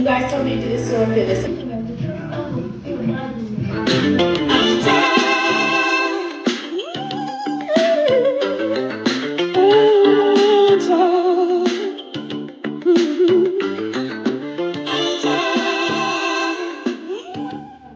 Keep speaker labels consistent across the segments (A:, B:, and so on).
A: You guys told me to do this, so I'm doing this.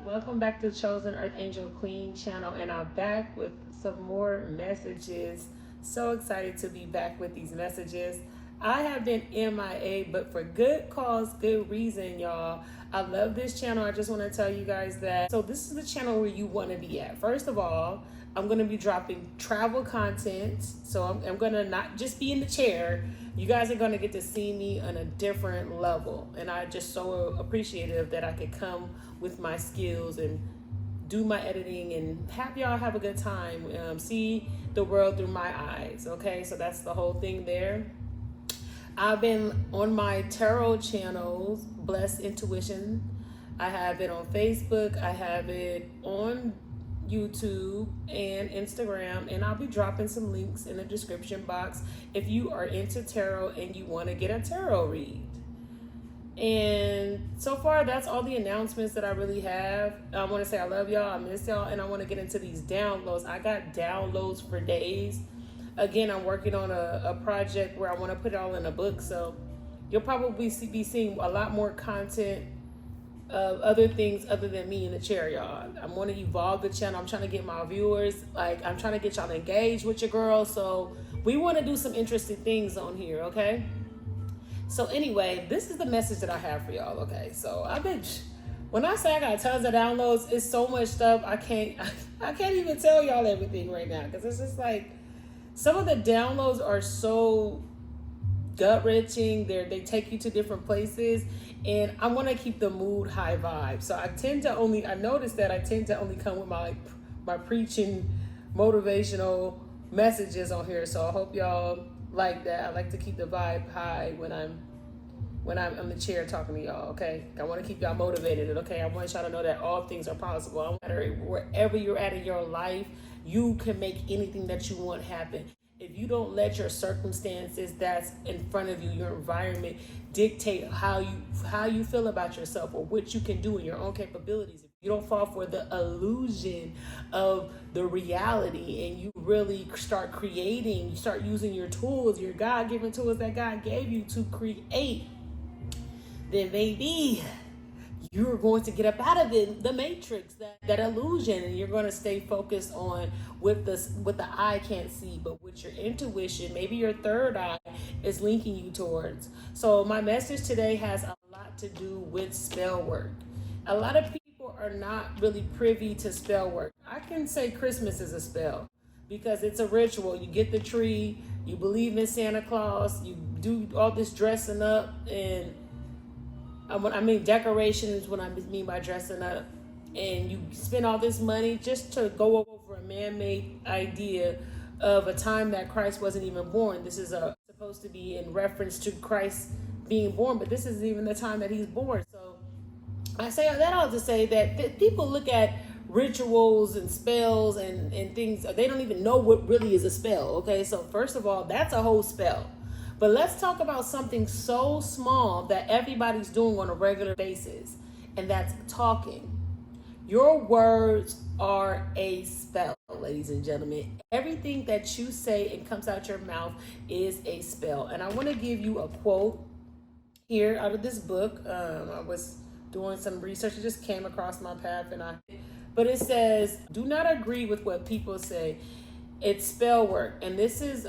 A: Welcome back to Chosen Earth Angel Queen channel, and I'm back with some more messages. So excited to be back with these messages. I have been MIA, but for good cause, good reason, y'all. I love this channel. I just want to tell you guys that. So this is the channel where you want to be at. First of all, I'm going to be dropping travel content. So I'm going to not just be in the chair. You guys are going to get to see me on a different level. And I just so appreciative that I could come with my skills and do my editing and have y'all have a good time. See the world through my eyes. Okay, so that's the whole thing there. I've been on my tarot channels, Blessed Intuition. I have it on Facebook. I have it on YouTube and Instagram, and I'll be dropping some links in the description box if you are into tarot and you want to get a tarot read. And so far, that's all the announcements that I really have. I want to say I love y'all, I miss y'all, and I want to get into these downloads. I got downloads for days. Again, I'm working on a project where I want to put it all in a book, so you'll probably be seeing a lot more content of other things other than me in the chair, y'all. I want to evolve the channel. I'm trying to get my viewers, I'm trying to get y'all engaged with your girl, so we want to do some interesting things on here, okay? So anyway, this is the message that I have for y'all, okay? So when I say I got tons of downloads, it's so much stuff I can't even tell y'all everything right now, because it's just like some of the downloads are so gut-wrenching. They take you to different places, and I want to keep the mood high vibe. So I noticed that I tend to only come with my preaching motivational messages on here. So I hope y'all like that. I like to keep the vibe high when I'm in the chair talking to y'all, okay? I want to keep y'all motivated, okay? I want y'all to know that all things are possible. No matter wherever you're at in your life, you can make anything that you want happen. If you don't let your circumstances that's in front of you, your environment, dictate how you feel about yourself or what you can do in your own capabilities. If you don't fall for the illusion of the reality and you really start creating, you start using your tools, your God-given tools that God gave you to create, then maybe you're going to get up out of it, the matrix, that illusion, and you're going to stay focused on what the eye can't see, but with your intuition, maybe your third eye is linking you towards. So my message today has a lot to do with spell work. A lot of people are not really privy to spell work. I can say Christmas is a spell because it's a ritual. You get the tree, you believe in Santa Claus, you do all this dressing up, and decoration is what I mean by dressing up. And you spend all this money just to go over a man-made idea of a time that Christ wasn't even born. This is supposed to be in reference to Christ being born, but this isn't even the time that he's born. So I say that all to say that people look at rituals and spells and things, they don't even know what really is a spell, okay? So first of all, that's a whole spell. But let's talk about something so small that everybody's doing on a regular basis, and that's talking. Your words are a spell, ladies and gentlemen. Everything that you say and comes out your mouth is a spell. And I want to give you a quote here out of this book. I was doing some research. It just came across my path, but it says, "Do not agree with what people say. It's spell work." And this is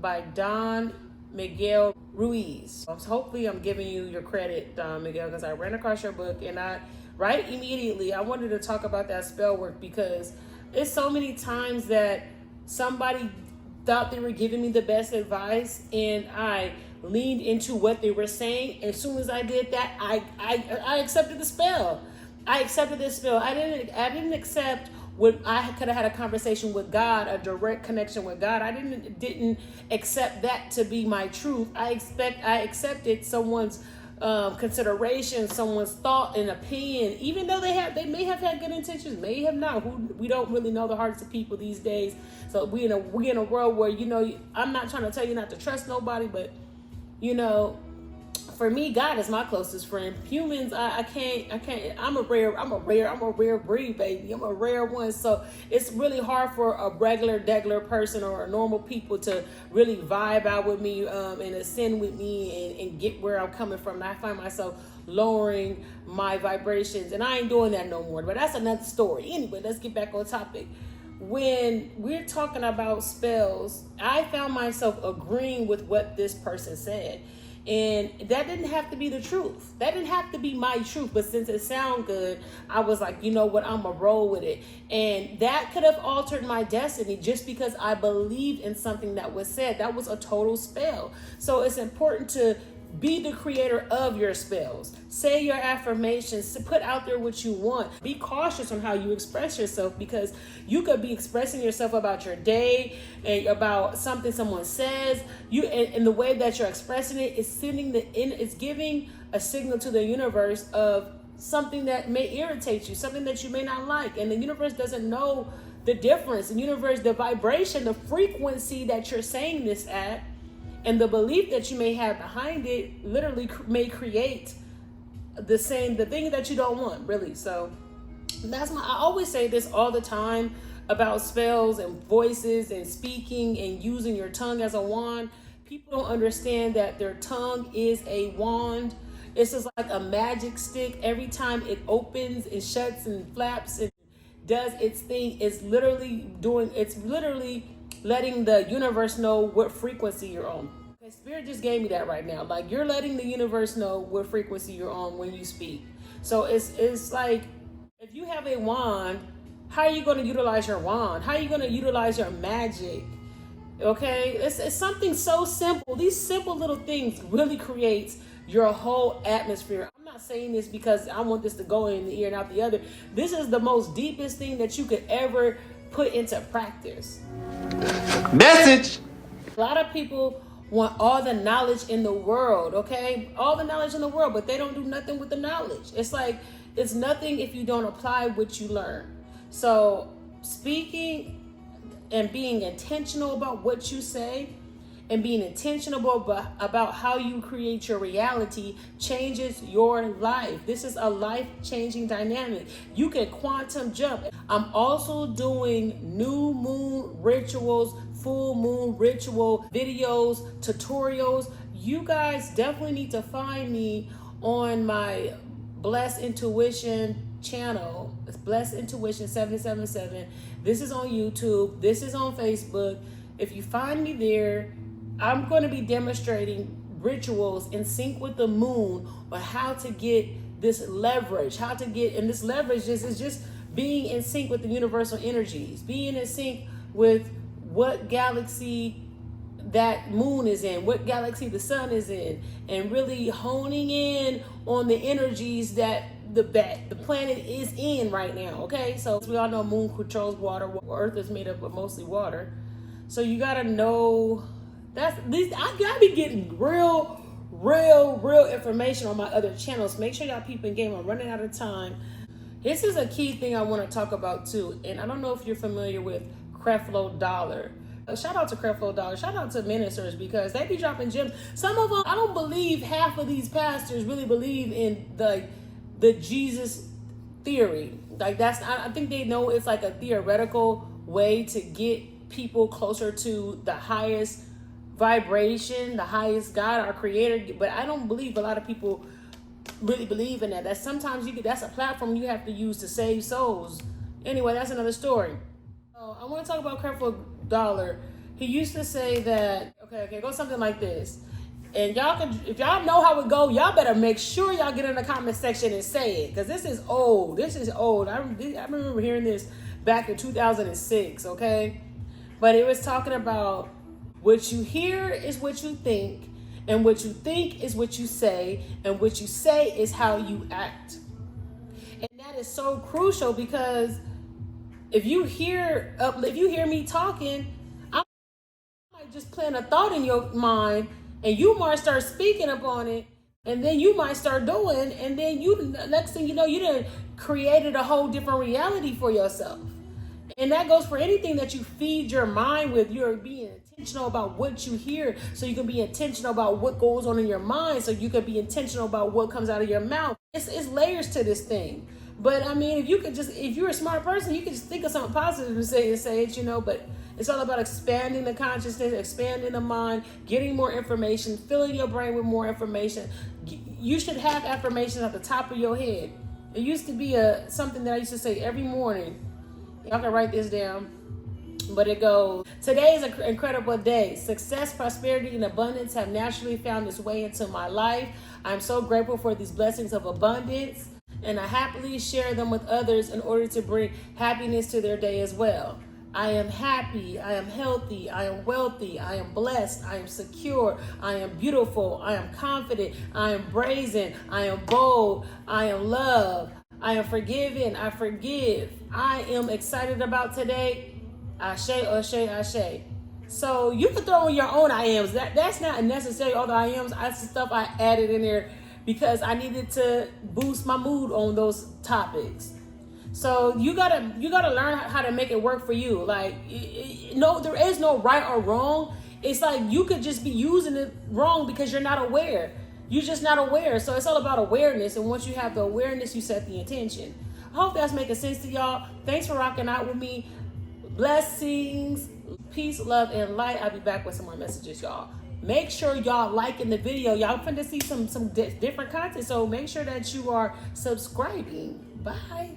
A: by Don Miguel Ruiz. Hopefully I'm giving you your credit, Don Miguel, because I ran across your book, and right immediately I wanted to talk about that spell work, because it's so many times that somebody thought they were giving me the best advice and I leaned into what they were saying. As soon as I did that, I accepted the spell. I accepted this spell. I didn't accept when I could have had a conversation with God, a direct connection with God. I didn't accept that to be my truth. I accepted someone's consideration, someone's thought and opinion, even though they may have had good intentions, may have not. We don't really know the hearts of people these days. So we in a world where, I'm not trying to tell you not to trust nobody, but for me, God is my closest friend. Humans, I can't. I'm a rare breed, baby. I'm a rare one. So it's really hard for a regular person or a normal people to really vibe out with me, and ascend with me and get where I'm coming from. And I find myself lowering my vibrations, and I ain't doing that no more. But that's another story. Anyway, let's get back on topic. When we're talking about spells, I found myself agreeing with what this person said. And that didn't have to be the truth. That didn't have to be my truth. But since it sounded good, I was like, you know what, I'm going to roll with it. And that could have altered my destiny just because I believed in something that was said. That was a total spell. So it's important to be the creator of your spells. Say your affirmations, to put out there what you want. Be cautious on how you express yourself, because you could be expressing yourself about your day and about something someone says. And the way that you're expressing it is it's giving a signal to the universe of something that may irritate you, something that you may not like. And the universe doesn't know the difference. The universe, the vibration, the frequency that you're saying this at, and the belief that you may have behind it literally may create the thing that you don't want, really. So I always say this all the time about spells and voices and speaking and using your tongue as a wand. People don't understand that their tongue is a wand. It's just like a magic stick. Every time it opens and shuts and flaps and does its thing, it's literally letting the universe know what frequency you're on. Okay, Spirit just gave me that right now. Like, you're letting the universe know what frequency you're on when you speak. So it's like, if you have a wand, how are you going to utilize your wand? How are you going to utilize your magic? Okay, it's something so simple. These simple little things really creates your whole atmosphere. I'm not saying this because I want this to go in the ear and out the other. This is the most deepest thing that you could ever put into practice.
B: Message.
A: A lot of people want all the knowledge in the world, okay? All the knowledge in the world, but they don't do nothing with the knowledge. It's like, it's nothing if you don't apply what you learn. So speaking and being intentional about what you say and being intentional about how you create your reality changes your life. This is a life-changing dynamic. You can quantum jump. I'm also doing new moon rituals, full moon ritual videos, tutorials. You guys definitely need to find me on my Blessed Intuition channel. It's Blessed Intuition 777. This is on YouTube. This is on Facebook. If you find me there, I'm going to be demonstrating rituals in sync with the moon on how to get this leverage, and this leverage is just being in sync with the universal energies, being in sync with what galaxy that moon is in, what galaxy the sun is in, and really honing in on the energies that the planet is in right now. Okay, so we all know moon controls water. Earth is made up of mostly water, so you gotta know. I gotta be getting real information on my other channels. Make sure y'all peep in game. I'm running out of time. This is a key thing I want to talk about too. And I don't know if you're familiar with Creflo Dollar. Shout out to Creflo Dollar. Shout out to ministers, because they be dropping gems. Some of them, I don't believe half of these pastors really believe in the Jesus theory. Like, I think they know it's like a theoretical way to get people closer to the highest vibration, the highest God, our creator. But I don't believe a lot of people really believe in that. That sometimes that's a platform you have to use to save souls. Anyway, that's another story. I want to talk about Creflo Dollar. He used to say that, okay, go something like this. And if y'all know how it go, y'all better make sure y'all get in the comment section and say it, because this is old. I remember hearing this back in 2006, okay? But it was talking about, what you hear is what you think, and what you think is what you say, and what you say is how you act. And that is so crucial, because if you hear me talking, I might just plant a thought in your mind, and you might start speaking upon it, and then you might start doing, and then next thing you know, you done created a whole different reality for yourself. And that goes for anything that you feed your mind with. You're being intentional about what you hear, so you can be intentional about what goes on in your mind, so you can be intentional about what comes out of your mouth. It's layers to this thing. But I mean, if you're a smart person, you can just think of something positive to say it, but it's all about expanding the consciousness, expanding the mind, getting more information, filling your brain with more information. You should have affirmations at the top of your head. It used to be something that I used to say every morning. Y'all can write this down. But it goes, today is an incredible day. Success, prosperity, and abundance have naturally found its way into my life. I'm so grateful for these blessings of abundance, and I happily share them with others in order to bring happiness to their day as well. I am happy, I am healthy, I am wealthy, I am blessed, I am secure, I am beautiful, I am confident, I am brazen, I am bold, I am loved, I am forgiven, I forgive, I am excited about today. Ashe, ashe, ashe. So you can throw in your own I ams. That's not necessarily all the I ams. That's stuff I added in there because I needed to boost my mood on those topics. So you gotta learn how to make it work for you. Like, no, there is no right or wrong. It's like you could just be using it wrong because you're not aware. You're just not aware. So it's all about awareness. And once you have the awareness, you set the intention. I hope that's making sense to y'all. Thanks for rocking out with me. Blessings, peace, love, and light. I'll be back with some more messages, y'all. Make sure y'all liking the video. Y'all finna see some different content. So make sure that you are subscribing. Bye.